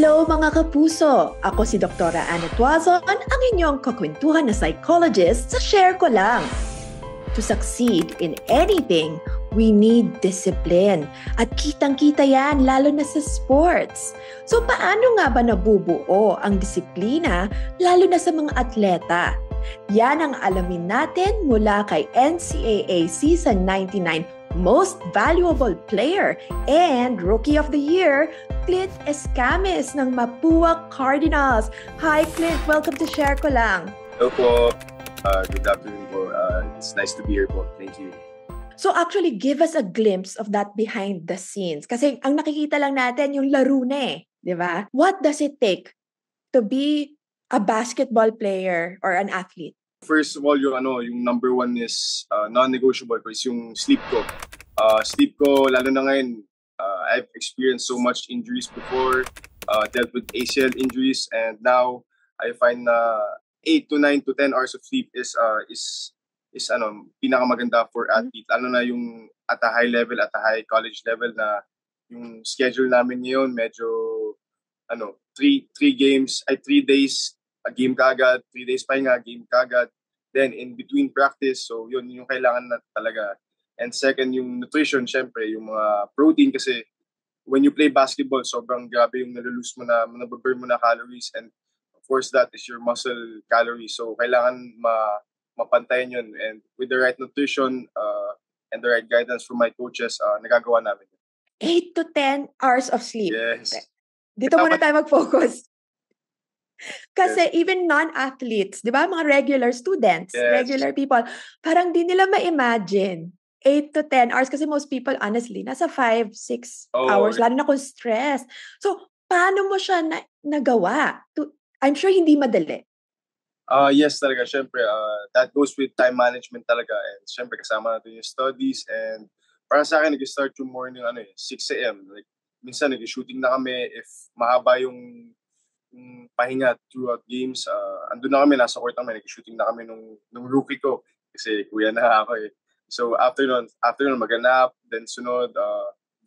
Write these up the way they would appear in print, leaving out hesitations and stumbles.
Hello mga kapuso! Ako si Dr. Ana Tuazon, ang inyong kakwentuhan na psychologist sa Share Ko Lang. To succeed in anything, we need discipline. At kitang-kita yan, lalo na sa sports. So paano nga ba nabubuo ang disiplina, lalo na sa mga atleta? Yan ang alamin natin mula kay NCAA Season 99 Most Valuable Player and Rookie of the Year, Clint Escamis ng Mapua Cardinals. Hi Clint, welcome to Share Ko Lang. Hello po. Good afternoon po. It's nice to be here po. Thank you. So actually, give us a glimpse of that behind the scenes. Kasi ang nakikita lang natin yung laro na di ba? What does it take to be a basketball player or an athlete? First of all, yung number one is non-negotiable ko is yung sleep ko. Sleep ko, lalo na ngayon, I've experienced so much injuries before, dealt with ACL injuries, and now I find 8 to 9 to 10 hours of sleep is pinakamaganda for athlete. Lalo na yung at a high level, at a high college level na yung schedule namin ngayon, medyo 3 days a game kagad, 3 days pahinga, game kagad. Then in between practice, so yun yung kailangan na talaga. And second, yung nutrition, syempre, yung mga protein kasi when you play basketball, sobrang grabe yung nalulose mo na, nababurn mo na calories, and of course that is your muscle calories. So kailangan mapantayan yun, and with the right nutrition and the right guidance from my coaches, nagagawa namin. 8 to 10 hours of sleep. Yes. Dito muna tayo mag-focus. Kasi even non-athletes, di ba, mga regular students, regular people, parang di nila ma-imagine 8 to 10 hours kasi most people, honestly, nasa 5-6 hours, lalo na kung stress. So, paano mo siya nagawa? I'm sure hindi madali. Yes talaga, syempre, that goes with time management talaga, and syempre kasama natin yung studies, and para sa akin, nag-start yung morning 6 a.m. Like, minsan nag-shooting na kami if mahaba yung pahinga throughout games. Andun na kami, nasa court kami, nag-shooting na kami nung rookie ko kasi kuya na ako eh. So after nun mag-nap, then sunod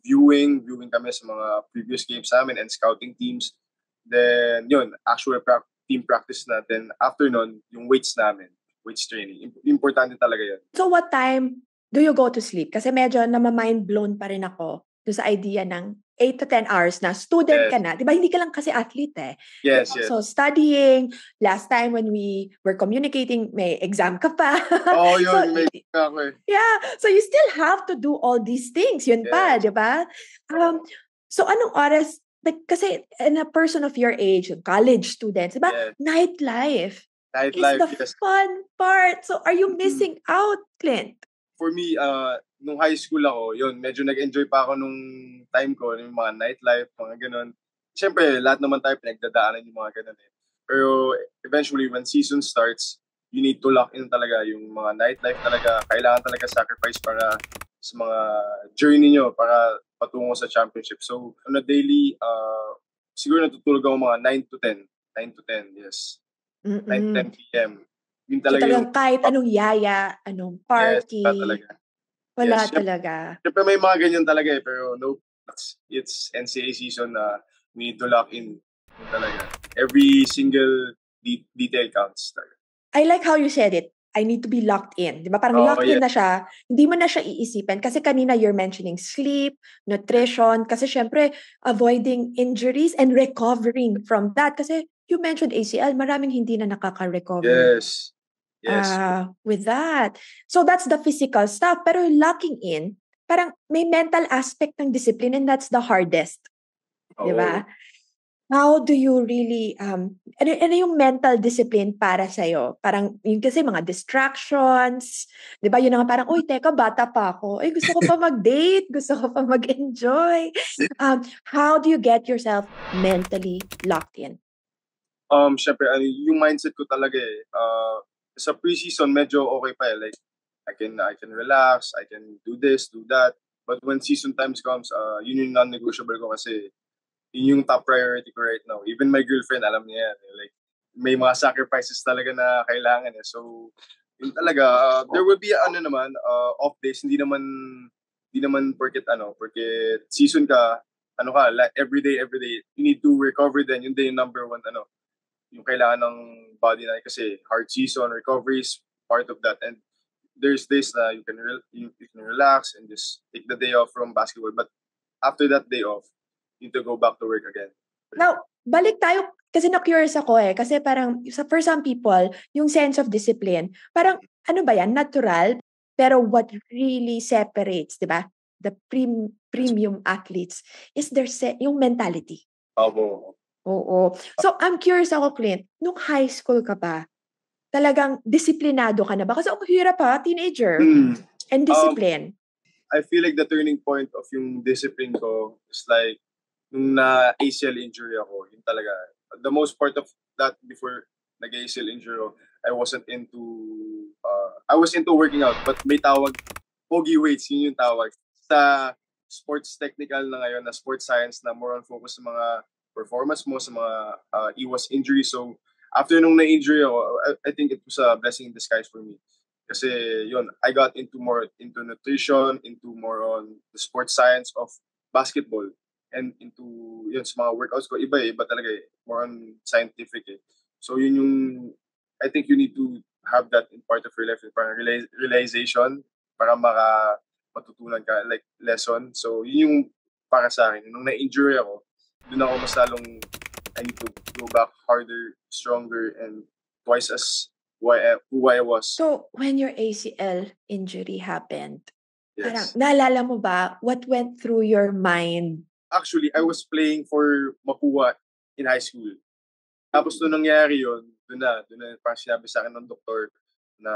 viewing kami sa mga previous games namin and scouting teams. Then yun, actual team practice na. Then after nun, yung weights namin, weights training. Importante talaga yan. So what time do you go to sleep? Kasi medyo mind blown pa rin ako doon sa idea ng 8 to 10 hours na student ka na. Diba, hindi ka lang kasi athlete eh. Yes, yes. So, studying. Last time when we were communicating, may exam ka pa. Oh, yun. So, may exam ako eh. Yeah. So, you still have to do all these things. Yun pa, diba? So, anong oras? Like, kasi in a person of your age, college students, diba? Yes. Nightlife. Nightlife, is the fun part. So, are you missing out, Clint? For me, nung high school ako, yun, medyo nag-enjoy pa ako nung time ko, yung mga nightlife, mga ganun. Siyempre, lahat naman tayo pinagdadaanan yung mga ganun eh. Pero eventually, when season starts, you need to lock in talaga yung mga nightlife talaga. Kailangan talaga sacrifice para sa mga journey nyo, para patungo sa championship. So, on a daily, siguro natutulog ako mga 9 to 10. 9 to 10, yes. 9 to 10 p.m. Yun talaga so, yung kahit anong yaya, anong party. Yes, talaga. Wala talaga. Siyempre may mga ganyan talaga eh, pero no, it's NCAA season na we need to lock in talaga. Every single detail counts talaga. I like how you said it. I need to be locked in. Di ba? Parang locked in na siya. Hindi mo na siya iisipin. Kasi kanina you're mentioning sleep, nutrition, kasi syempre avoiding injuries and recovering from that. Kasi you mentioned ACL, maraming hindi na nakaka-recover. Yes. With that. So that's the physical stuff. Pero locking in, parang may mental aspect ng discipline, and that's the hardest. Diba? How do you really, ano yung mental discipline para sa'yo? Parang, yun kasi mga distractions, diba? Yun nga parang, uy, teka, bata pa ako. Ay, gusto ko pa mag-date, gusto ko pa mag-enjoy. How do you get yourself mentally locked in? Syempre, yung mindset ko talaga eh, sa preseason medyo okay pa eh. Like I can relax, I can do this, do that. But when season times comes, yun yung non-negotiable ko kasi yun yung top priority ko right now. Even my girlfriend, alam niya yan. Like may mga sacrifices talaga na kailangan eh. So yun talaga, there will be off days, hindi naman porket season ka, every day, you need to recover then. Yun din yung number one, yung kailangan ng body na kasi hard season, recovery is part of that. And there's days na you can relax and just take the day off from basketball. But after that day off, you need to go back to work again. Now, balik tayo kasi na-curious ako kasi parang for some people, yung sense of discipline, parang ano ba yan? Natural, pero what really separates, di ba? The premium athletes is yung mentality. Oo. So, I'm curious ako, Clint, nung high school ka pa, talagang disiplinado ka na ba? Kasi ang hirap teenager. And discipline. I feel like the turning point of yung discipline ko is like, nung na-ACL injury ako, yun talaga. The most part of that before nag-ACL injury ako, I was into working out, but may tawag, pogi weights, yun yung tawag. Sa sports technical na ngayon, na sports science, na more on focus sa mga performance mo, sa mga iwas injury. So, after nung na-injury ako, I think it was a blessing in disguise for me. Kasi yun, I got into nutrition, into more on the sports science of basketball, and into yun sa mga workouts ko. Iba talaga more on scientific So yun yung, I think you need to have that in part of your life, parang realization, para matutunan ka, like lesson. So yun yung para sa akin. Nung na-injury ako, doon ako mas lalong I need to go back harder, stronger, and twice as who I was. So, when your ACL injury happened, parang Yes. naalala mo ba what went through your mind? Actually, I was playing for Mapua in high school. Tapos nung nangyari yun, doon na parang sinabi sa akin ng doktor na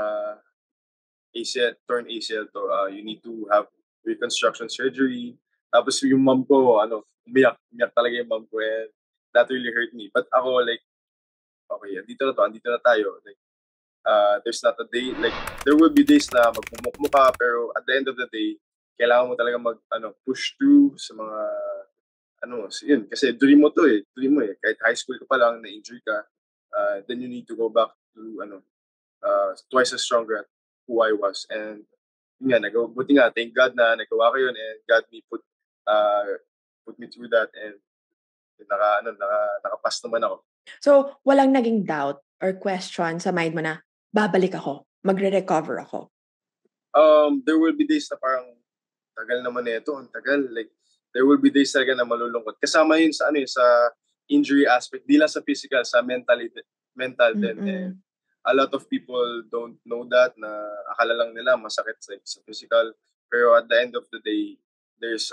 torn ACL to, you need to have reconstruction surgery. Tapos yung mom ko, umiyak talaga yung mom ko, and that really hurt me. But ako, like, okay, andito na tayo. Like, there's not a day, like, there will be days na magmumukmo ka, pero at the end of the day, kailangan mo talaga push through sa mga, yun, kasi dream mo kahit high school ka pa lang, na-injury ka, then you need to go back to, twice as stronger at who I was. And, yun nga, buti nga, thank God na nagawa ko yun, and God put me through that, and nakapass naman ako. So, walang naging doubt or question sa mind mo na, babalik ako, magre-recover ako? There will be days na parang, tagal naman ito, ang tagal. Like, there will be days talaga na malulungkot. Kasama yun sa, sa injury aspect, di lang sa physical, sa mental din. And a lot of people don't know that, na akala lang nila masakit sa physical. Pero at the end of the day, there's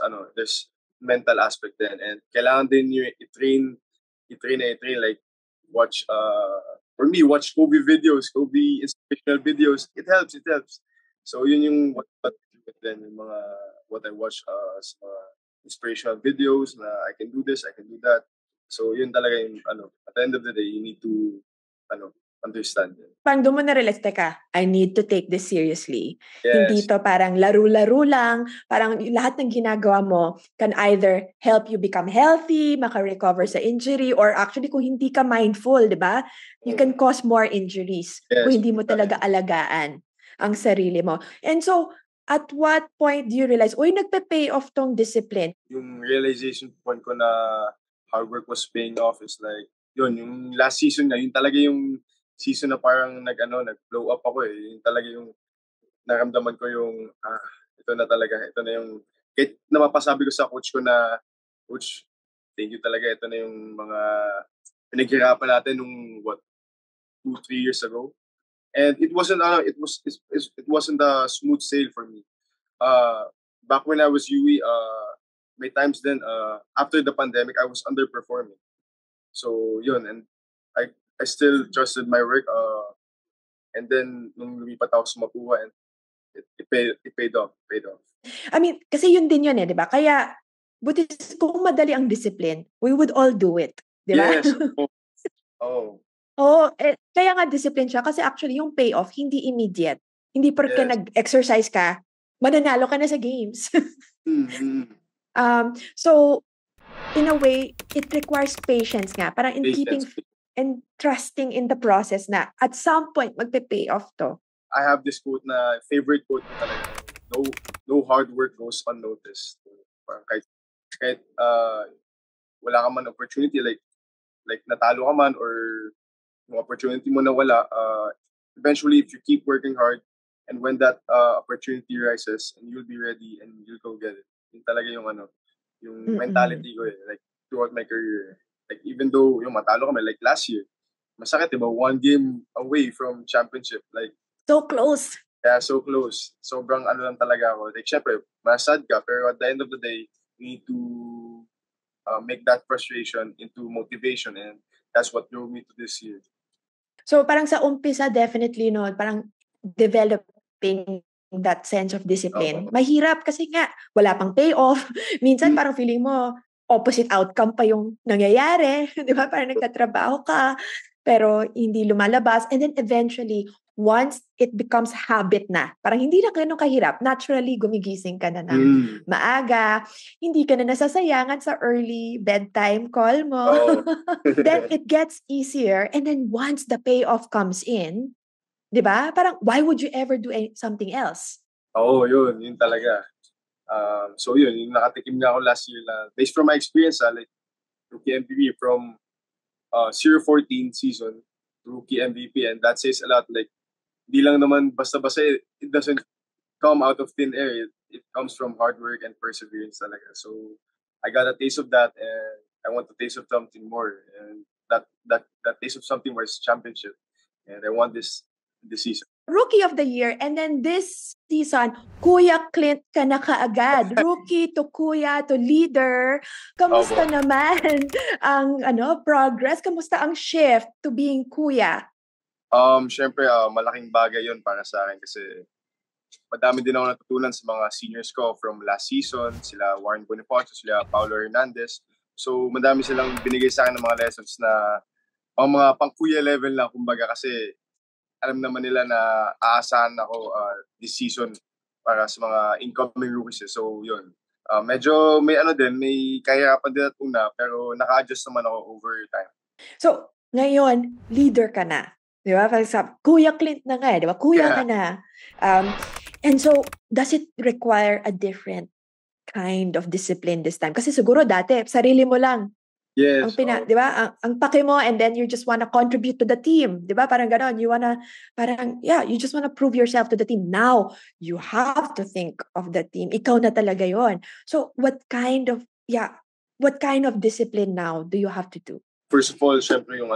mental aspect din. And kailangan din yung i-train, like, watch Kobe videos, Kobe inspirational videos. It helps. So yun yung what I watch inspirational videos na I can do this, I can do that. So yun talaga yung at the end of the day, you need to understand it. Parang doon mo na-realize, teka, I need to take this seriously. Yes. Hindi to parang laro-laro lang. Parang lahat ng ginagawa mo can either help you become healthy, maka-recover sa injury, or actually kung hindi ka mindful, di ba? You can cause more injuries kung hindi mo talaga alagaan ang sarili mo. And so, at what point do you realize, nagpe-pay off tong discipline? Yung realization point ko na hard work was paying off is like, yung last season na, yun talaga yung season na parang nag-blow up ako . Yun talaga yung naramdaman ko yung, ito na yung, kahit napapasabi ko sa coach ko na, coach, thank you talaga, ito na yung mga pinaghirapan natin nung 2-3 years ago. And it wasn't a smooth sail for me. Back when I was UE, may times then after the pandemic, I was underperforming. So yun, and I still trusted my work. And then nung lumipat ako sa Mapua, and it paid off. I mean, kasi yun din yun di ba? Kaya buti kung madali ang discipline, we would all do it, di ba? Yes. Oh. Kaya nga discipline siya kasi actually yung payoff hindi immediate. Hindi porque nag-exercise ka, mananalo ka na sa games. So in a way, it requires patience nga. Parang in keeping and trusting in the process na at some point magpe-pay off to. I have this quote na favorite quote ko talaga. No hard work goes unnoticed. Parang kahit kahit wala ka man opportunity, like natalo ka man or yung opportunity mo na wala, eventually if you keep working hard and when that opportunity rises and you'll be ready and you'll go get it. Yun talaga yung yung mentality ko like throughout my career. Like even though yung matalo kami like last year, masakit diba? 1 game away from championship. Like so close. Yeah, so close. Sobrang lang talaga ako. Like syempre, masad ka pero at the end of the day, you need to make that frustration into motivation and that's what drove me to this year. So parang sa umpisa definitely no, parang developing that sense of discipline. Mahirap kasi nga wala pang payoff. Minsan parang feeling mo opposite outcome pa yung nangyayari, 'di ba? Parang nagtatrabaho ka pero hindi lumalabas and then eventually once it becomes habit na, parang hindi na ganun kahirap. Naturally, gumigising ka na ng maaga. Hindi ka na nasasayangan sa early bedtime call mo. Then it gets easier. And then once the payoff comes in, di ba? Parang, why would you ever do something else? Yun talaga. So yun, yung nakatikim niya ako last year na, based from my experience, like, rookie MVP from 0-14 season, rookie MVP, and that says a lot. Like, di lang naman basta-basta, it doesn't come out of thin air. It comes from hard work and perseverance talaga. So, I got a taste of that and I want to taste of something more. And that taste of something was championship. And I want this season. Rookie of the year, and then this season, Kuya Clint ka na kaagad. Rookie to Kuya to leader. Kamusta naman ang progress? Kamusta ang shift to being Kuya? Syempre, malaking bagay yun para sa akin kasi madami din ako natutunan sa mga seniors ko from last season, sila Warren Bonifacio, sila Paulo Hernandez. So, madami silang binigay sa akin ng mga lessons na mga pang-kuya level na, kumbaga, kasi alam naman nila na aasahan ako this season para sa mga incoming rookies. So, yun. Medyo may may kahirapan din at una, pero naka-adjust naman ako over time. So, ngayon, leader ka na. Di ba? Kuya Clint na nga, di ba? Kuya ka na. And so, does it require a different kind of discipline this time? Kasi siguro dati, sarili mo lang. Yes. Di ba? Ang pake mo and then you just wanna contribute to the team. Di ba? Parang ganon. You just wanna prove yourself to the team. Now, you have to think of the team. Ikaw na talaga yon. So, what kind of discipline now do you have to do? First of all, syempre yung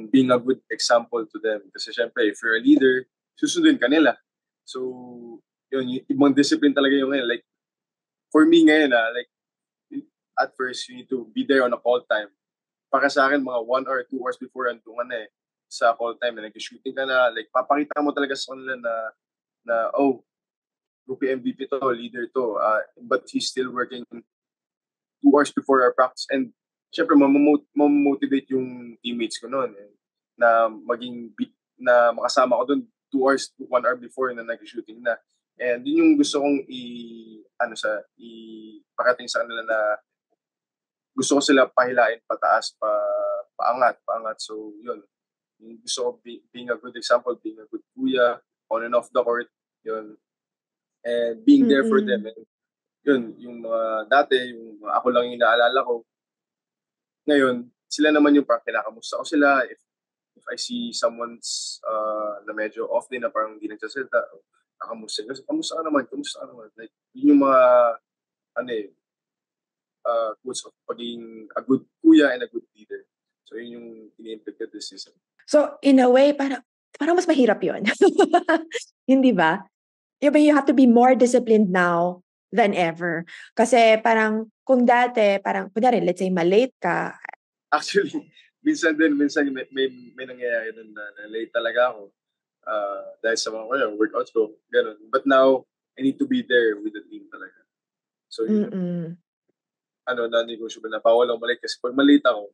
being a good example to them. Kasi syempre, if you're a leader, susundin ka nila. So, yun, yung ibang discipline talaga yung ngayon. Like, for me ngayon, like, at first, you need to be there on a call time. Para sa akin, mga 1 or 2 hours before, andun ka na sa call time, na nag-shooting ka na, like, papakita mo talaga sa kanila na rookie MVP to, leader to, but he's still working 2 hours before our practice. And, syempre, mamotivate yung teammates ko noon na na makasama ko doon 2 hours to 1 hour before na nag-shooting na. And yun yung gusto kong iparating sa kanila na gusto ko sila pahilain pataas, paangat. So yun. Yung gusto ko being a good example, being a good kuya, on and off the court, yun. And being there for them. And yun, yung dati, yung ako lang yung naalala ko. Ngayon, sila naman yung parang kinakamusta ko sila. If I see someone's na medyo off din na parang hindi nagsasalita, kamusta ka naman. Like, yun yung mga quotes of pagiging a good kuya and a good leader. So yun yung ini-implement this season. So in a way, parang mas mahirap yun. Hindi ba? You have to be more disciplined now than ever. Kasi parang kung dati, parang kunyari, let's say malate ka. Actually, minsan may nangyayari doon na late talaga ako. Dahil sa mga workouts ko, gano'n. But now, I need to be there with the team talaga. So, non-negotiable na bawal ako malate. Kasi pag malate ako,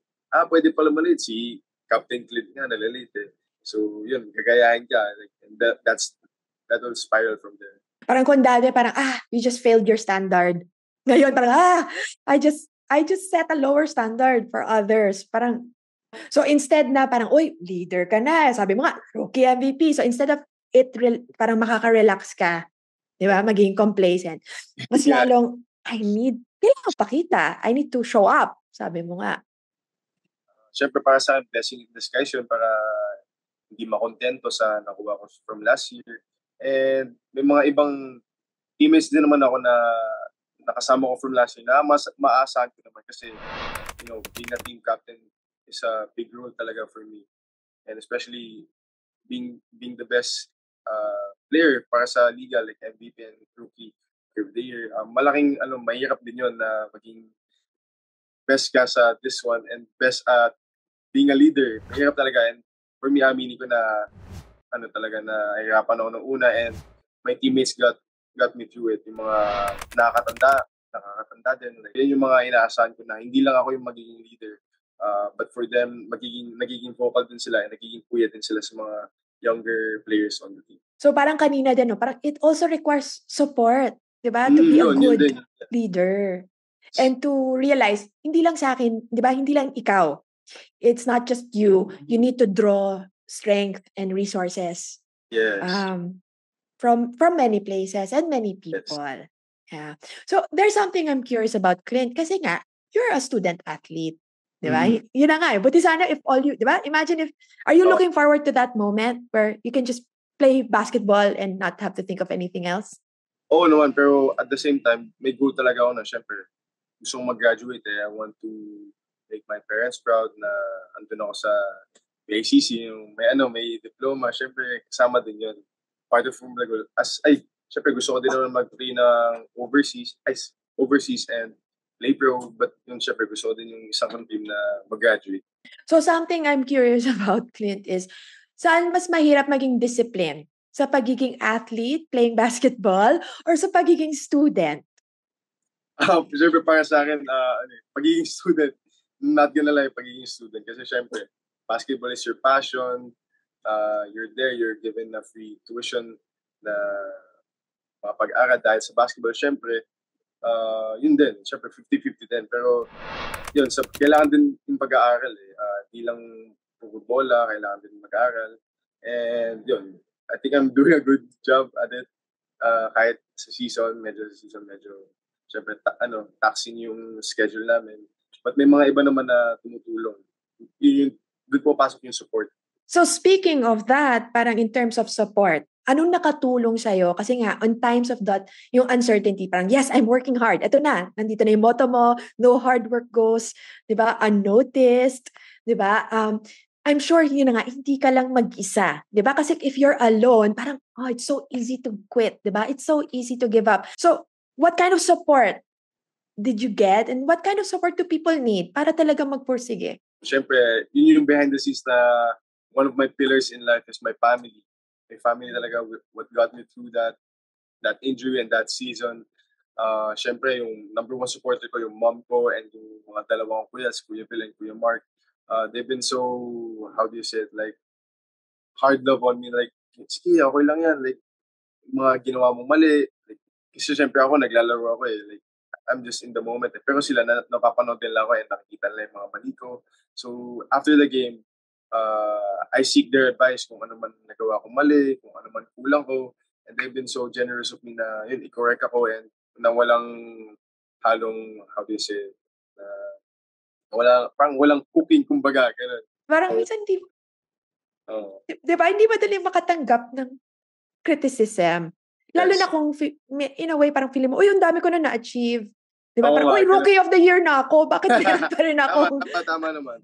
pwede pala malate. Si Captain Clint nga, nalalate. So, yun, gagayahin ka. Like, and that will spiral from there. Parang kung dati, parang, you just failed your standard. Ngayon, parang, I just set a lower standard for others. Parang, so instead na parang, leader ka na. Sabi mo nga, rookie MVP. So instead of parang makaka-relax ka, di ba? Maging complacent. Mas lalong kailangan pakita. I need to show up. Sabi mo nga. Siyempre para sa akin, blessing in disguise yun para hindi makontento sa nakuha ko from last year. And may mga ibang teammates din naman ako na nakasama ko from last year na maasahan ko naman kasi, being a team captain is a big role talaga for me. And especially being the best player para sa liga, like MVP and Rookie of the Year. Malaking, mahirap din yun na maging best ka sa this one and best at being a leader. Mahirap talaga. And for me, aminin ko na talaga na hirapan ako nung una and my teammates got me through it. Yung mga nakakatanda din. Like, yan yung mga inaasahan ko na hindi lang ako yung magiging leader. But for them, nagiging vocal din sila and nagiging kuya din sila sa mga younger players on the team. So parang kanina din, parang it also requires support, di ba? To be a good leader. And to realize, hindi lang sa akin, di ba? Hindi lang ikaw. It's not just you. You need to draw strength and resources. Yes. From many places and many people. Yes. Yeah. So there's something I'm curious about, Clint, kasi nga, you're a student athlete. Diba? Mm-hmm. Yun na nga eh. Buti sana if all you, diba? Imagine are you looking forward to that moment where you can just play basketball and not have to think of anything else? Oo naman, pero at the same time, may goal talaga ako na syempre, gusto kong mag-graduate eh. I want to make my parents proud na andun ako sa ACC, yung may diploma, syempre kasama din yun. Part of my goal. Syempre gusto ko din naman mag-play ng overseas and play pro, but yung syempre gusto ko din yung isang team na mag-graduate. So something I'm curious about, Clint, is saan mas mahirap maging discipline? Sa pagiging athlete, playing basketball, or sa pagiging student? Syempre para sa akin, pagiging student, not gonna lie, pagiging student. Kasi syempre, basketball is your passion. You're there, you're given a free tuition na mapag-aral dahil sa basketball. Syempre, yun din, syempre 50-50 din. Pero yun, kailangan din yung pag-aaral eh. Di lang puro bola, kailangan din mag-aaral. And yun, I think I'm doing a good job at it. Kahit sa season, medyo syempre taxing yung schedule namin. But may mga iba naman na tumutulong. Yun, doon po pasok yung support. So speaking of that, parang in terms of support, anong nakatulong sa'yo? Kasi nga, on times of that, yung uncertainty, parang, yes, I'm working hard. Ito na, nandito na yung motto mo, no hard work goes, di ba, unnoticed, di ba? I'm sure, yun na nga, hindi ka lang mag-isa, di ba? Kasi if you're alone, parang, it's so easy to quit, di ba? It's so easy to give up. So, what kind of support did you get? And what kind of support do people need para talaga magpursige? Siyempre, yun yung behind the scenes na one of my pillars in life is my family. My family talaga what got me through that injury and that season. Siyempre, yung number one supporter ko, yung mom ko and yung mga dalawang kuya, si Kuya Phil and Kuya Mark. They've been so, how do you say it, like, hard love on me. Like, sige, okay lang yan. Like, mga ginawa mong mali. Like, kasi siyempre ako, naglalaro ako eh. Like, I'm just in the moment. Eh. Pero sila, napapanood din lang ako and nakikita nila yung mga mali ko. So, after the game, I seek their advice kung ano man nagawa kong mali, kung ano man kulang ko. And they've been so generous of me na yun, i-correct ako and na walang halong, how do you say, parang walang cooking, kumbaga, gano'n. Parang minsan diba, hindi madali makatanggap ng criticism. Lalo na kung, in a way, parang feeling mo, ang dami ko na na-achieve. Diba? Parang, rookie of the year na ako. Bakit meron pa rin ako? Tama naman.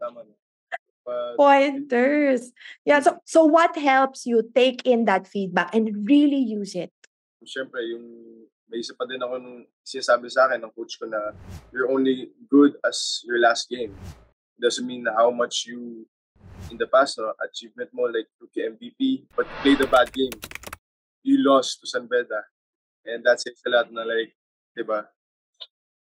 But, pointers. Yeah, so what helps you take in that feedback and really use it? Siyempre, may isa pa din ako nung sinasabi sa akin ng coach ko na you're only good as your last game. It doesn't mean how much you, in the past, achievement mo, like rookie MVP, but you played a bad game. You lost to San Beda. And that says a lot na like, diba?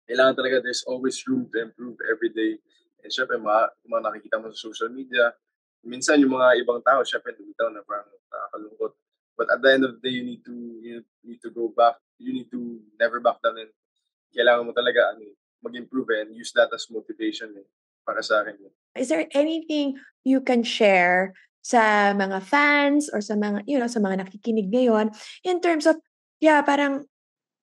Kailangan talaga there's always room to improve every day. And syempre, mga nakikita mo sa social media, minsan yung mga ibang tao, syempre, lumitaw na parang nakakalungkot. But at the end of the day, you need to go back. You need to never back down and kailangan mo talaga mag-improve and use that as motivation para sa akin. Is there anything you can share sa mga fans or sa mga, sa mga nakikinig ngayon in terms of, parang,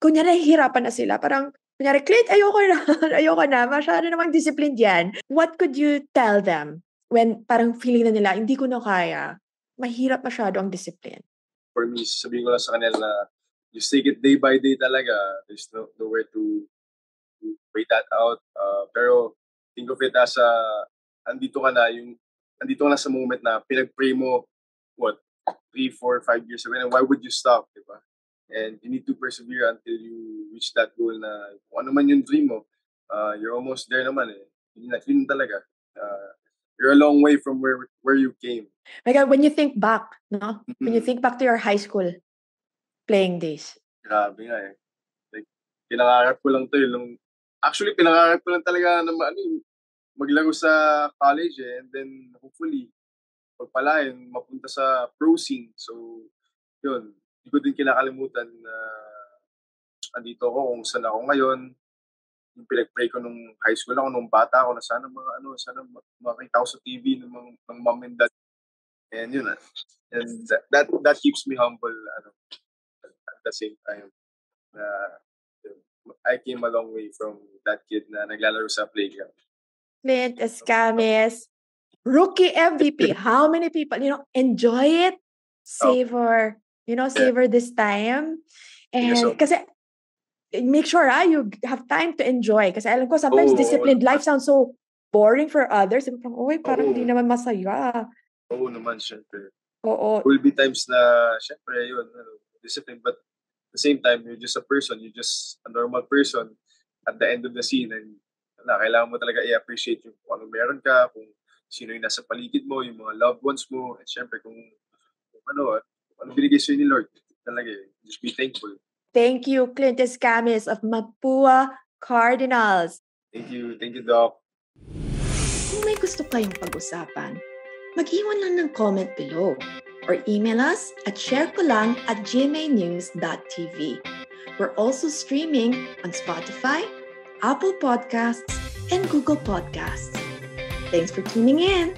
kunyari, hirapan na sila, parang, Kunyari, Clint, ayoko na. Ayoko na. Masyado namang disciplined yan. What could you tell them when parang feeling na nila, hindi ko na kaya? Mahirap masyado ang discipline. For me, sabihin ko lang sa kanila na just take it day by day talaga. There's nowhere to wait that out. Pero think of it as andito ka na sa moment na pinag-pray mo, 3, 4, 5 years ago, and why would you stop, di ba? And you need to persevere until you reach that goal na kung ano man yung dream mo, you're almost there naman eh. Yun talaga. You're a long way from where you came. My God, when you think back, no? When you think back to your high school playing days. Grabe nga eh. Like, pinangarap ko lang to actually, pinangarap ko lang talaga na maglaro sa college eh. And then, hopefully, pagpalain, mapunta sa pro scene. So, yun. Hindi ko din kinakalimutan na andito ako kung saan ako ngayon. Yung pinag-pray ko nung high school ako, nung bata ako, na sana makita ko sa TV ng mom and dad. And yun and that keeps me humble at the same time. I came a long way from that kid na naglalaro sa playground. Clint Escamis, rookie MVP. How many people, enjoy it, savor this time. And kasi, make sure you have time to enjoy. Kasi alam ko, sometimes disciplined life sounds so boring for others. And parang hindi naman masaya. Oo naman, syempre. Oo. Will be times na, syempre, yun, discipline. But at the same time, you're just a person. You're just a normal person at the end of the scene. And kailangan mo talaga i-appreciate yung kung ano meron ka, kung sino yung nasa paligid mo, yung mga loved ones mo. And syempre, kung ano binigay sa'yo ni Lord. Talaga, just be thankful. Thank you, Clint Escamis of Mapua Cardinals. Thank you, Doc. Kung may gusto kayong pag-usapan, mag-iwan lang ng comment below or email us at sharekolang@gmanews.tv. We're also streaming on Spotify, Apple Podcasts, and Google Podcasts. Thanks for tuning in.